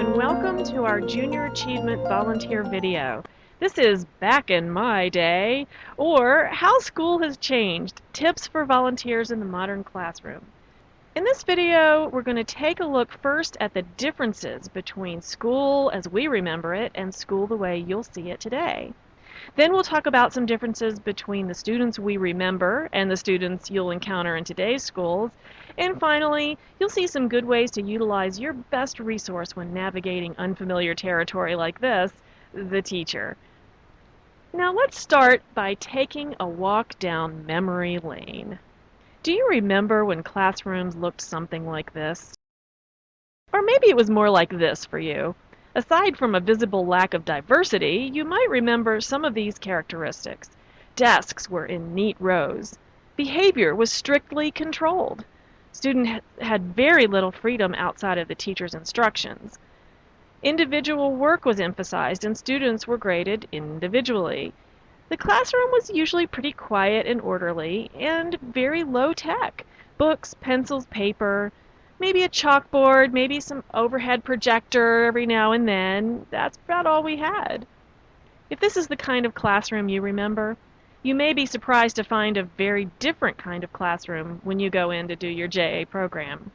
and welcome to our Junior Achievement Volunteer video. This is Back in My Day, or How School Has Changed, Tips for Volunteers in the Modern Classroom. In this video, we're going to take a look first at the differences between school as we remember it and school the way you'll see it today. Then we'll talk about some differences between the students we remember and the students you'll encounter in today's schools. And finally, you'll see some good ways to utilize your best resource when navigating unfamiliar territory like this, the teacher. Now let's start by taking a walk down memory lane. Do you remember when classrooms looked something like this? Or maybe it was more like this for you. Aside from a visible lack of diversity, you might remember some of these characteristics. Desks were in neat rows. Behavior was strictly controlled. Students had very little freedom outside of the teacher's instructions. Individual work was emphasized and students were graded individually. The classroom was usually pretty quiet and orderly and very low tech. Books, pencils, paper, maybe a chalkboard, maybe some overhead projector every now and then. That's about all we had. If this is the kind of classroom you remember, you may be surprised to find a very different kind of classroom when you go in to do your JA program.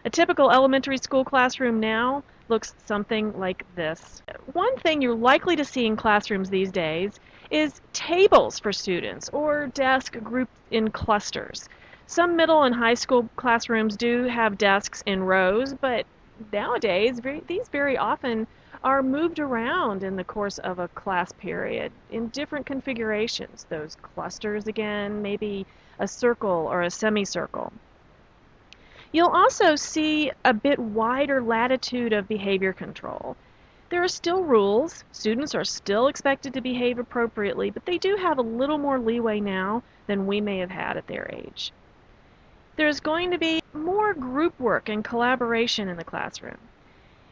A typical elementary school classroom now looks something like this. One thing you're likely to see in classrooms these days is tables for students or desks grouped in clusters. Some middle and high school classrooms do have desks in rows, but nowadays these very often are moved around in the course of a class period in different configurations. Those clusters again, maybe a circle or a semicircle. You'll also see a bit wider latitude of behavior control. There are still rules. Students are still expected to behave appropriately, but they do have a little more leeway now than we may have had at their age. There's going to be more group work and collaboration in the classroom.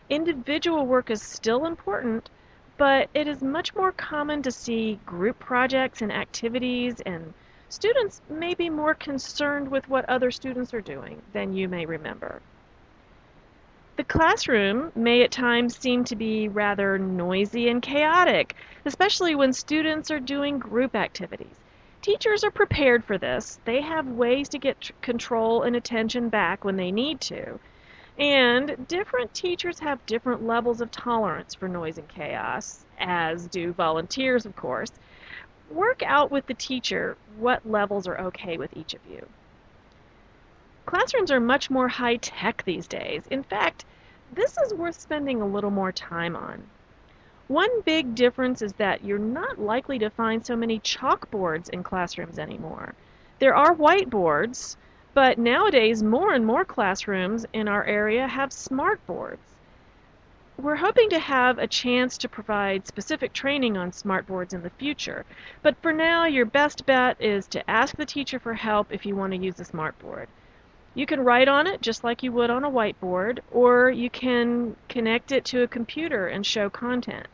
Individual work is still important, but it is much more common to see group projects and activities, and students may be more concerned with what other students are doing than you may remember. The classroom may at times seem to be rather noisy and chaotic, especially when students are doing group activities. Teachers are prepared for this. They have ways to get control and attention back when they need to. And different teachers have different levels of tolerance for noise and chaos, as do volunteers, of course. Work out with the teacher what levels are okay with each of you. Classrooms are much more high-tech these days. In fact, this is worth spending a little more time on. One big difference is that you're not likely to find so many chalkboards in classrooms anymore. There are whiteboards, but nowadays more and more classrooms in our area have smart boards. We're hoping to have a chance to provide specific training on smart boards in the future, but for now your best bet is to ask the teacher for help if you want to use a smart board. You can write on it just like you would on a whiteboard, or you can connect it to a computer and show content.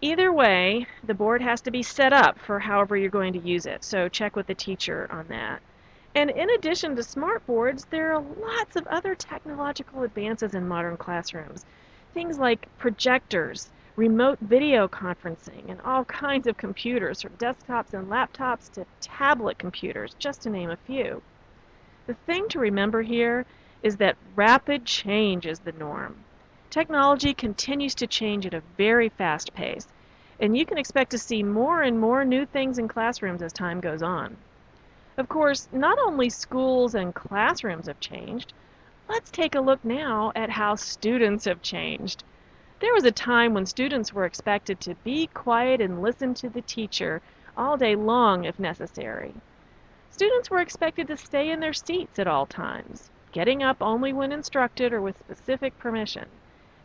Either way, the board has to be set up for however you're going to use it, so check with the teacher on that. And in addition to smart boards, there are lots of other technological advances in modern classrooms. Things like projectors, remote video conferencing, and all kinds of computers, from desktops and laptops to tablet computers, just to name a few. The thing to remember here is that rapid change is the norm. Technology continues to change at a very fast pace, and you can expect to see more and more new things in classrooms as time goes on. Of course, not only schools and classrooms have changed, let's take a look now at how students have changed. There was a time when students were expected to be quiet and listen to the teacher all day long if necessary. Students were expected to stay in their seats at all times, getting up only when instructed or with specific permission.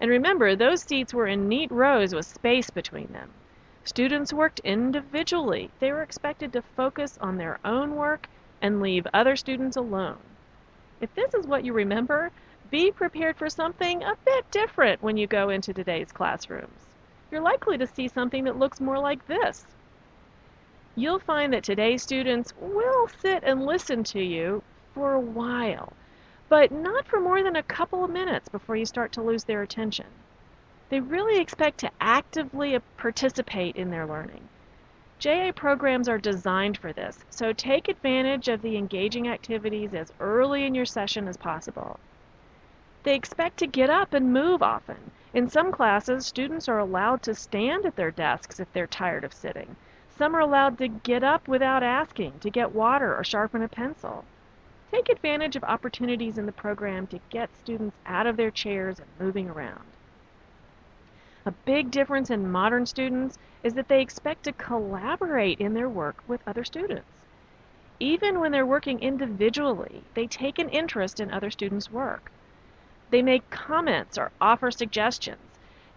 And remember, those seats were in neat rows with space between them. Students worked individually. They were expected to focus on their own work and leave other students alone. If this is what you remember, be prepared for something a bit different when you go into today's classrooms. You're likely to see something that looks more like this. You'll find that today's students will sit and listen to you for a while, but not for more than a couple of minutes before you start to lose their attention. They really expect to actively participate in their learning. JA programs are designed for this, so take advantage of the engaging activities as early in your session as possible. They expect to get up and move often. In some classes, students are allowed to stand at their desks if they're tired of sitting. Some are allowed to get up without asking, to get water or sharpen a pencil. Take advantage of opportunities in the program to get students out of their chairs and moving around. A big difference in modern students is that they expect to collaborate in their work with other students. Even when they're working individually, they take an interest in other students' work. They make comments or offer suggestions.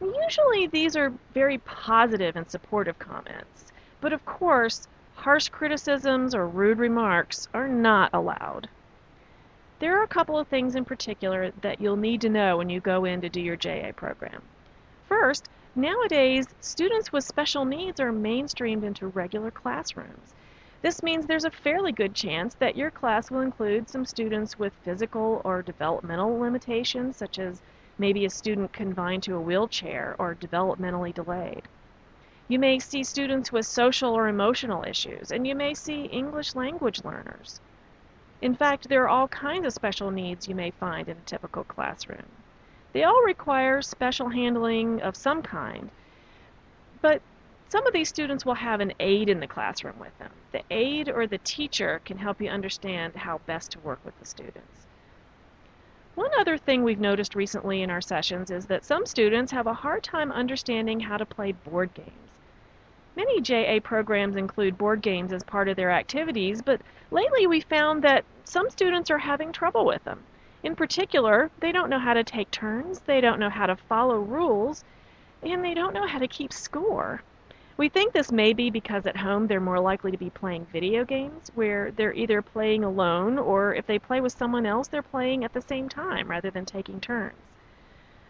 Usually these are very positive and supportive comments, but of course, harsh criticisms or rude remarks are not allowed. There are a couple of things in particular that you'll need to know when you go in to do your JA program. First, nowadays, students with special needs are mainstreamed into regular classrooms. This means there's a fairly good chance that your class will include some students with physical or developmental limitations, such as maybe a student confined to a wheelchair or developmentally delayed. You may see students with social or emotional issues, and you may see English language learners. In fact, there are all kinds of special needs you may find in a typical classroom. They all require special handling of some kind, but some of these students will have an aide in the classroom with them. The aide or the teacher can help you understand how best to work with the students. One other thing we've noticed recently in our sessions is that some students have a hard time understanding how to play board games. Many JA programs include board games as part of their activities, but lately we found that some students are having trouble with them. In particular, they don't know how to take turns, they don't know how to follow rules, and they don't know how to keep score. We think this may be because at home they're more likely to be playing video games, where they're either playing alone or if they play with someone else, they're playing at the same time rather than taking turns.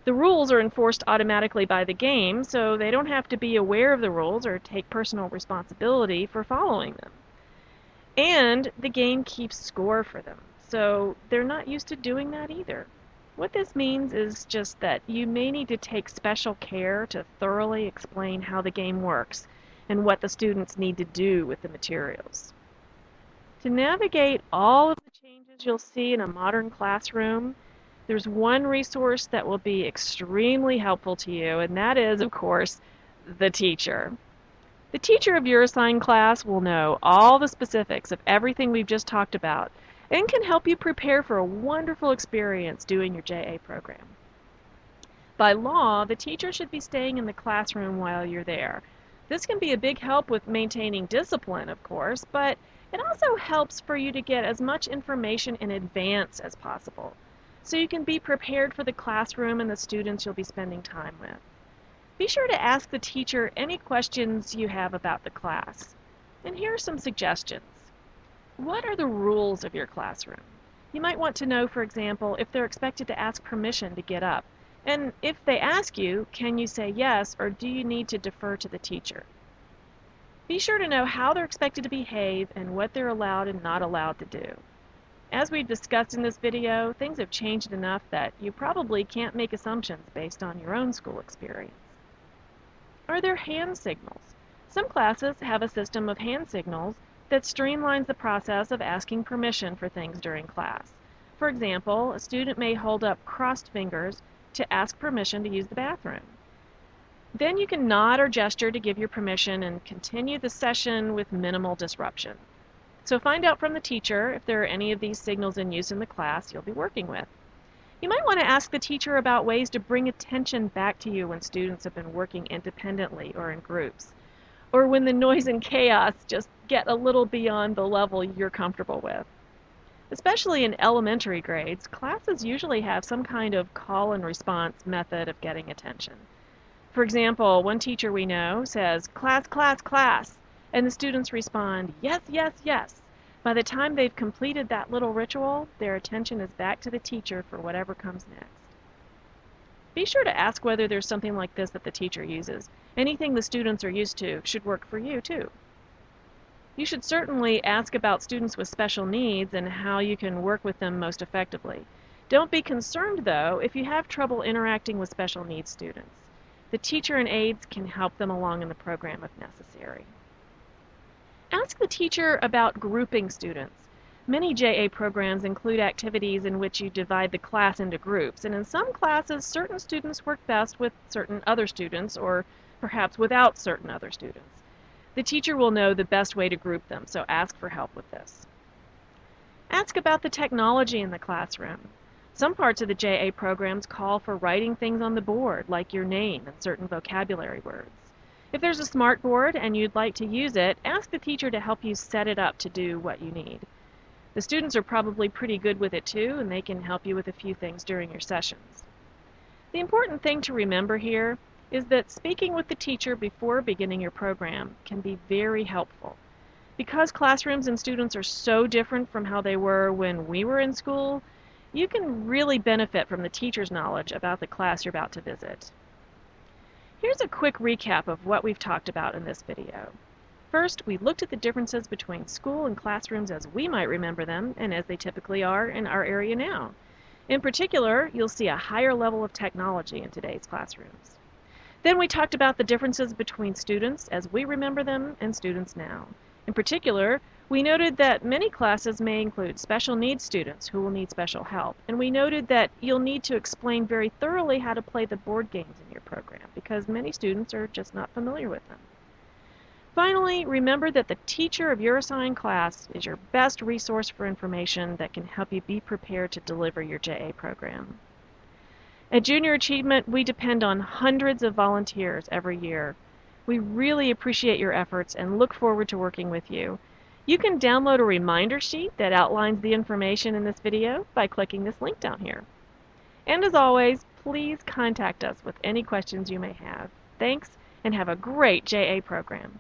The rules are enforced automatically by the game, so they don't have to be aware of the rules or take personal responsibility for following them. And the game keeps score for them, so they're not used to doing that either. What this means is just that you may need to take special care to thoroughly explain how the game works and what the students need to do with the materials. To navigate all of the changes you'll see in a modern classroom, there's one resource that will be extremely helpful to you, and that is, of course, the teacher. The teacher of your assigned class will know all the specifics of everything we've just talked about and can help you prepare for a wonderful experience doing your JA program. By law, the teacher should be staying in the classroom while you're there. This can be a big help with maintaining discipline, of course, but it also helps for you to get as much information in advance as possible, so you can be prepared for the classroom and the students you'll be spending time with. Be sure to ask the teacher any questions you have about the class. And here are some suggestions. What are the rules of your classroom? You might want to know, for example, if they're expected to ask permission to get up. And if they ask you, can you say yes, or do you need to defer to the teacher? Be sure to know how they're expected to behave and what they're allowed and not allowed to do. As we've discussed in this video, things have changed enough that you probably can't make assumptions based on your own school experience. Are there hand signals? Some classes have a system of hand signals that streamlines the process of asking permission for things during class. For example, a student may hold up crossed fingers to ask permission to use the bathroom. Then you can nod or gesture to give your permission and continue the session with minimal disruption. So find out from the teacher if there are any of these signals in use in the class you'll be working with. You might want to ask the teacher about ways to bring attention back to you when students have been working independently or in groups, or when the noise and chaos just get a little beyond the level you're comfortable with. Especially in elementary grades, classes usually have some kind of call and response method of getting attention. For example, one teacher we know says, "Class, class, class," and the students respond, "Yes, yes, yes." By the time they've completed that little ritual, their attention is back to the teacher for whatever comes next. Be sure to ask whether there's something like this that the teacher uses. Anything the students are used to should work for you, too. You should certainly ask about students with special needs and how you can work with them most effectively. Don't be concerned, though, if you have trouble interacting with special needs students. The teacher and aides can help them along in the program if necessary. Ask the teacher about grouping students. Many JA programs include activities in which you divide the class into groups, and in some classes, certain students work best with certain other students, or perhaps without certain other students. The teacher will know the best way to group them, so ask for help with this. Ask about the technology in the classroom. Some parts of the JA programs call for writing things on the board, like your name and certain vocabulary words. If there's a smart board and you'd like to use it, ask the teacher to help you set it up to do what you need. The students are probably pretty good with it too, and they can help you with a few things during your sessions. The important thing to remember here is that speaking with the teacher before beginning your program can be very helpful. Because classrooms and students are so different from how they were when we were in school, you can really benefit from the teacher's knowledge about the class you're about to visit. Here's a quick recap of what we've talked about in this video. First, we looked at the differences between school and classrooms as we might remember them and as they typically are in our area now. In particular, you'll see a higher level of technology in today's classrooms. Then we talked about the differences between students as we remember them and students now. In particular, we noted that many classes may include special needs students who will need special help, and we noted that you'll need to explain very thoroughly how to play the board games in your program because many students are just not familiar with them. Finally, remember that the teacher of your assigned class is your best resource for information that can help you be prepared to deliver your JA program. At Junior Achievement, we depend on hundreds of volunteers every year. We really appreciate your efforts and look forward to working with you. You can download a reminder sheet that outlines the information in this video by clicking this link down here. And as always, please contact us with any questions you may have. Thanks, and have a great JA program.